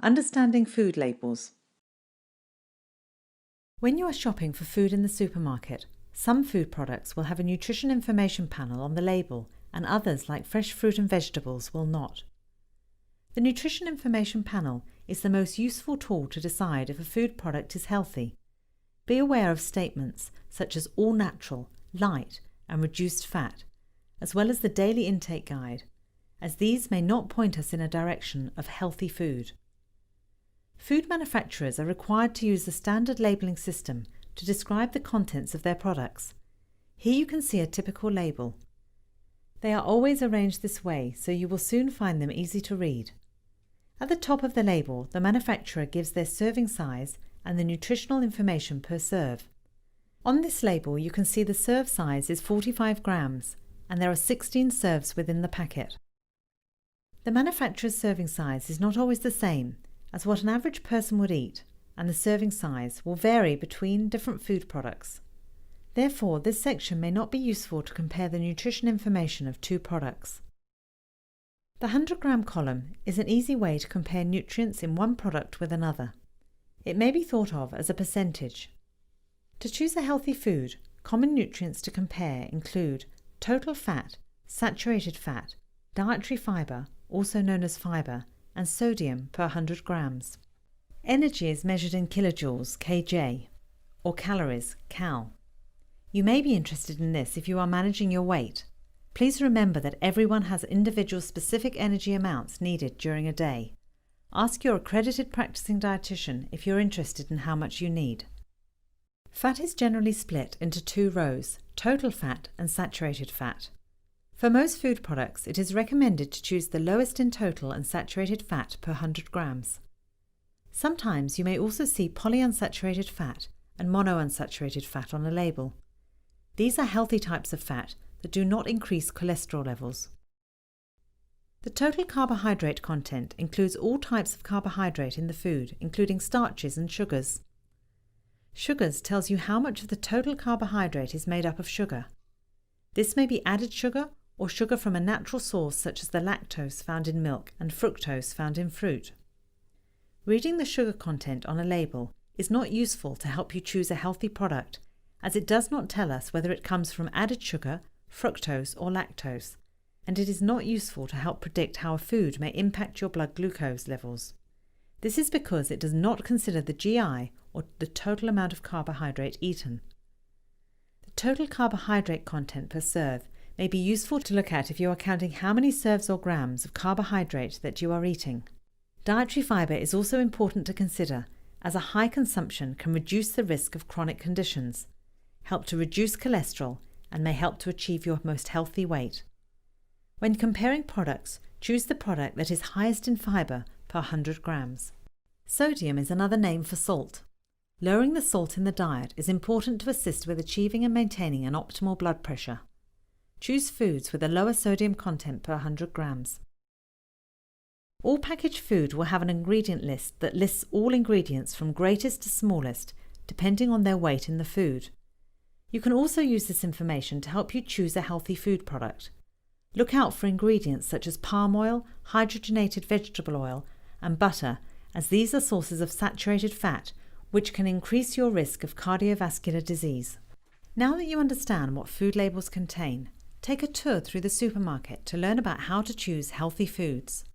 Understanding food labels. When you are shopping for food in the supermarket, some food products will have a nutrition information panel on the label and others, like fresh fruit and vegetables, will not. The nutrition information panel is the most useful tool to decide if a food product is healthy. Be aware of statements such as all natural, light and reduced fat, as well as the daily intake guide, as these may not point us in a direction of healthy food. Food manufacturers are required to use the standard labelling system to describe the contents of their products. Here you can see a typical label. They are always arranged this way, so you will soon find them easy to read. At the top of the label, the manufacturer gives their serving size and the nutritional information per serve. On this label, you can see the serve size is 45 grams, and there are 16 serves within the packet. The manufacturer's serving size is not always the same as what an average person would eat, and the serving size will vary between different food products. Therefore, this section may not be useful to compare the nutrition information of two products. The 100-gram column is an easy way to compare nutrients in one product with another. It may be thought of as a percentage. To choose a healthy food, common nutrients to compare include total fat, saturated fat, dietary fibre, also known as fibre, and sodium per 100 grams. Energy is measured in kilojoules, kJ, or calories, cal. You may be interested in this if you are managing your weight. Please remember that everyone has individual specific energy amounts needed during a day. Ask your accredited practicing dietitian if you're interested in how much you need. Fat is generally split into two rows, total fat and saturated fat. For most food products, it is recommended to choose the lowest in total and saturated fat per 100 grams. Sometimes you may also see polyunsaturated fat and monounsaturated fat on a label. These are healthy types of fat that do not increase cholesterol levels. The total carbohydrate content includes all types of carbohydrate in the food, including starches and sugars. Sugars tells you how much of the total carbohydrate is made up of sugar. This may be added sugar or sugar from a natural source such as the lactose found in milk and fructose found in fruit. Reading the sugar content on a label is not useful to help you choose a healthy product, as it does not tell us whether it comes from added sugar, fructose or lactose, and it is not useful to help predict how a food may impact your blood glucose levels. This is because it does not consider the GI or the total amount of carbohydrate eaten. The total carbohydrate content per serve may be useful to look at if you are counting how many serves or grams of carbohydrate that you are eating. Dietary fibre is also important to consider, as a high consumption can reduce the risk of chronic conditions, help to reduce cholesterol, and may help to achieve your most healthy weight. When comparing products, choose the product that is highest in fibre per 100 grams. Sodium is another name for salt. Lowering the salt in the diet is important to assist with achieving and maintaining an optimal blood pressure. Choose foods with a lower sodium content per 100 grams. All packaged food will have an ingredient list that lists all ingredients from greatest to smallest, depending on their weight in the food. You can also use this information to help you choose a healthy food product. Look out for ingredients such as palm oil, hydrogenated vegetable oil, and butter, as these are sources of saturated fat, which can increase your risk of cardiovascular disease. Now that you understand what food labels contain, take a tour through the supermarket to learn about how to choose healthy foods.